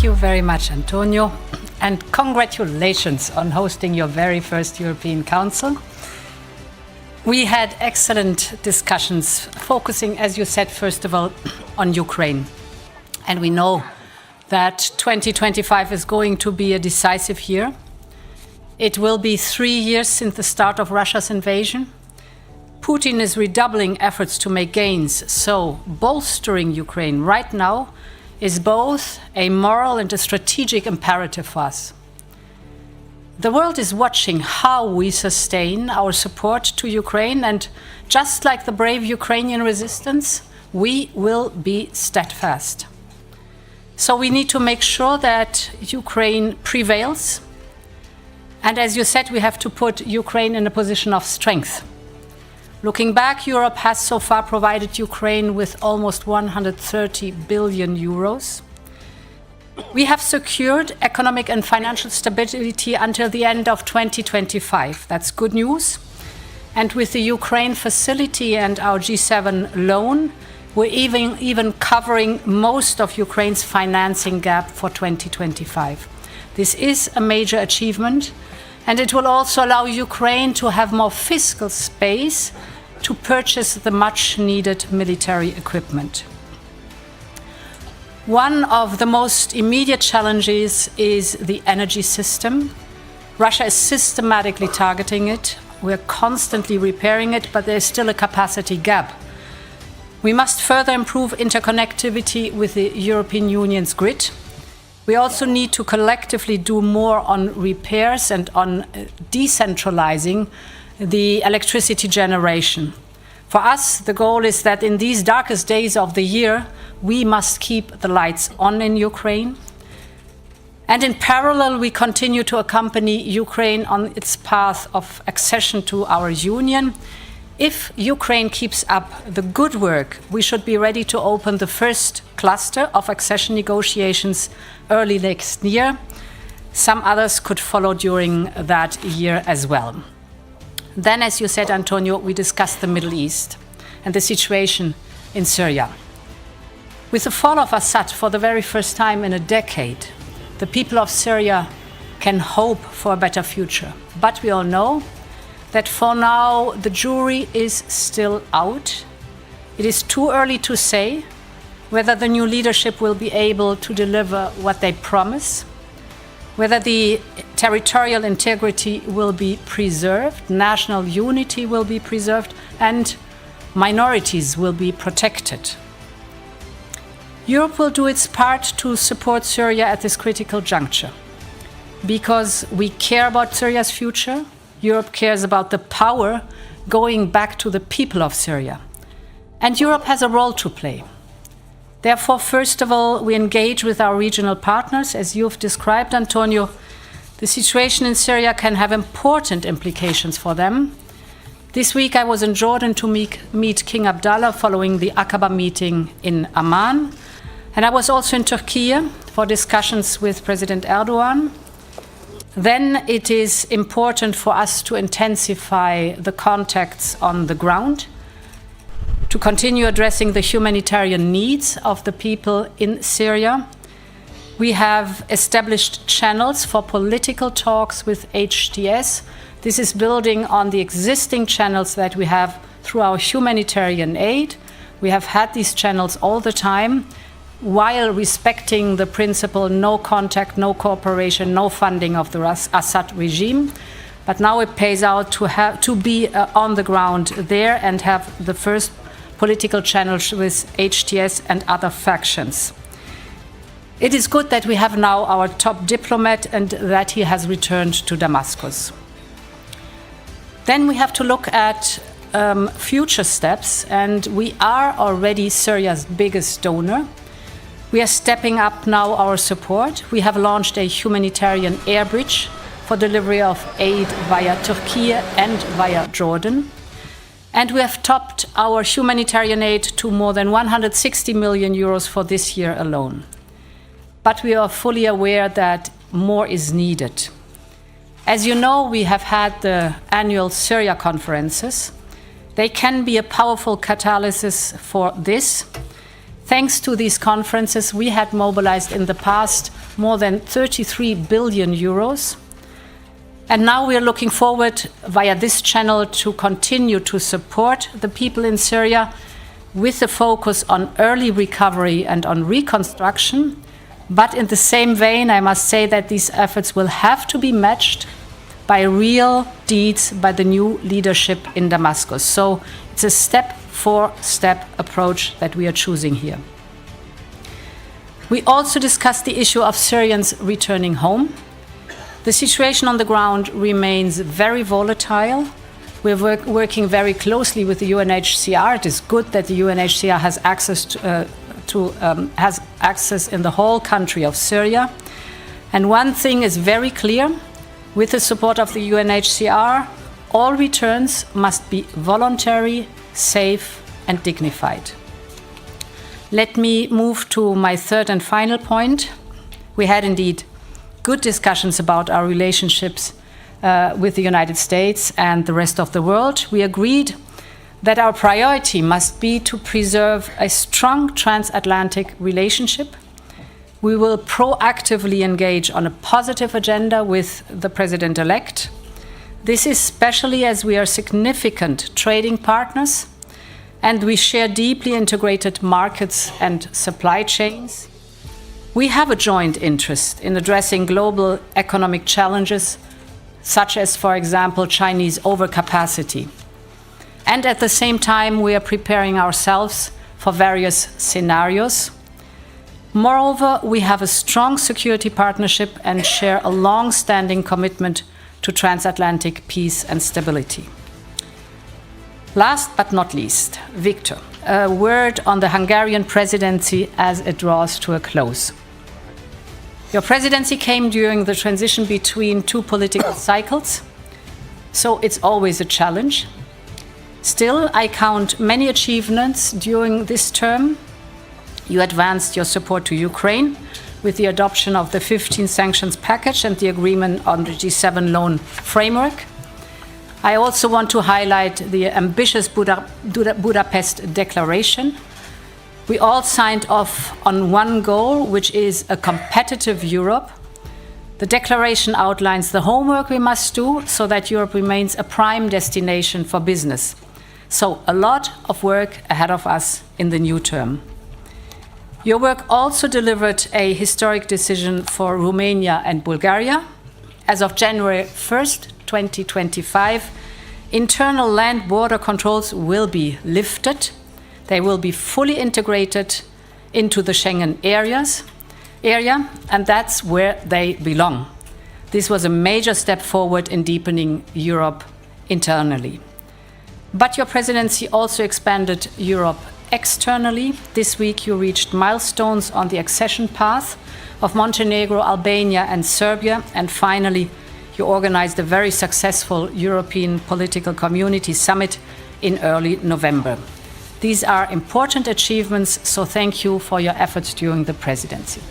Thank you very much, Antonio, and congratulations on hosting your very first European Council. We had excellent discussions focusing, as you said, first of all, on Ukraine. And we know that 2025 is going to be a decisive year. It will be 3 years since the start of Russia's invasion. Putin is redoubling efforts to make gains, so bolstering Ukraine right now is both a moral and a strategic imperative for us. The world is watching how we sustain our support to Ukraine, and just like the brave Ukrainian resistance, we will be steadfast. So we need to make sure that Ukraine prevails. And as you said, we have to put Ukraine in a position of strength. Looking back, Europe has so far provided Ukraine with almost 130 billion euros. We have secured economic and financial stability until the end of 2025. That's good news. And with the Ukraine facility and our G7 loan, we're even covering most of Ukraine's financing gap for 2025. This is a major achievement, and it will also allow Ukraine to have more fiscal space to purchase the much-needed military equipment. One of the most immediate challenges is the energy system. Russia is systematically targeting it. We're constantly repairing it, but there's still a capacity gap. We must further improve interconnectivity with the European Union's grid. We also need to collectively do more on repairs and on decentralizing the electricity generation. For us, the goal is that in these darkest days of the year, we must keep the lights on in Ukraine. And in parallel, we continue to accompany Ukraine on its path of accession to our Union. If Ukraine keeps up the good work, we should be ready to open the first cluster of accession negotiations early next year. Some others could follow during that year as well. Then, as you said, Antonio, we discussed the Middle East and the situation in Syria. With the fall of Assad for the very first time in a decade, the people of Syria can hope for a better future. But we all know that for now the jury is still out. It is too early to say whether the new leadership will be able to deliver what they promise, whether the territorial integrity will be preserved, national unity will be preserved, and minorities will be protected. Europe will do its part to support Syria at this critical juncture. Because we care about Syria's future, Europe cares about the power going back to the people of Syria. And Europe has a role to play. Therefore, first of all, we engage with our regional partners. As you've described, Antonio, the situation in Syria can have important implications for them. This week I was in Jordan to meet King Abdullah following the Aqaba meeting in Amman. And I was also in Turkey for discussions with President Erdogan. Then it is important for us to intensify the contacts on the ground, to continue addressing the humanitarian needs of the people in Syria. We have established channels for political talks with HTS. This is building on the existing channels that we have through our humanitarian aid. We have had these channels all the time, while respecting the principle no contact, no cooperation, no funding of the Assad regime. But now it pays out to be on the ground there and have the first political channels with HTS and other factions. It is good that we have now our top diplomat and that he has returned to Damascus. Then we have to look at future steps, and we are already Syria's biggest donor. We are stepping up now our support. We have launched a humanitarian air bridge for delivery of aid via Turkey and via Jordan. And we have topped our humanitarian aid to more than 160 million euros for this year alone. But we are fully aware that more is needed. As you know, we have had the annual Syria conferences. They can be a powerful catalyst for this. Thanks to these conferences, we had mobilized in the past more than 33 billion euros. And now we are looking forward via this channel to continue to support the people in Syria with a focus on early recovery and on reconstruction. But in the same vein, I must say that these efforts will have to be matched by real deeds by the new leadership in Damascus. So it's a step-for-step approach that we are choosing here. We also discussed the issue of Syrians returning home. The situation on the ground remains very volatile. We're working very closely with the UNHCR. It is good that the UNHCR has access in the whole country of Syria. And one thing is very clear: with the support of the UNHCR, all returns must be voluntary, safe, and dignified. Let me move to my third and final point. We had indeed good discussions about our relationships with the United States and the rest of the world. We agreed that our priority must be to preserve a strong transatlantic relationship. We will proactively engage on a positive agenda with the president-elect. This is especially as we are significant trading partners and we share deeply integrated markets and supply chains. We have a joint interest in addressing global economic challenges, such as, for example, Chinese overcapacity. And at the same time, we are preparing ourselves for various scenarios. Moreover, we have a strong security partnership and share a long-standing commitment to transatlantic peace and stability. Last but not least, Victor, a word on the Hungarian presidency as it draws to a close. Your presidency came during the transition between two political cycles, so it's always a challenge. Still, I count many achievements during this term. You advanced your support to Ukraine with the adoption of the 15th sanctions package and the agreement on the G7 loan framework. I also want to highlight the ambitious Budapest Declaration. We all signed off on one goal, which is a competitive Europe. The declaration outlines the homework we must do so that Europe remains a prime destination for business. So a lot of work ahead of us in the new term. Your work also delivered a historic decision for Romania and Bulgaria. As of January 1st, 2025, internal land border controls will be lifted. They will be fully integrated into the Schengen area, and that's where they belong. This was a major step forward in deepening Europe internally. But your presidency also expanded Europe externally. This week you reached milestones on the accession path of Montenegro, Albania and Serbia, and finally you organized a very successful European Political Community Summit in early November. These are important achievements, so thank you for your efforts during the presidency.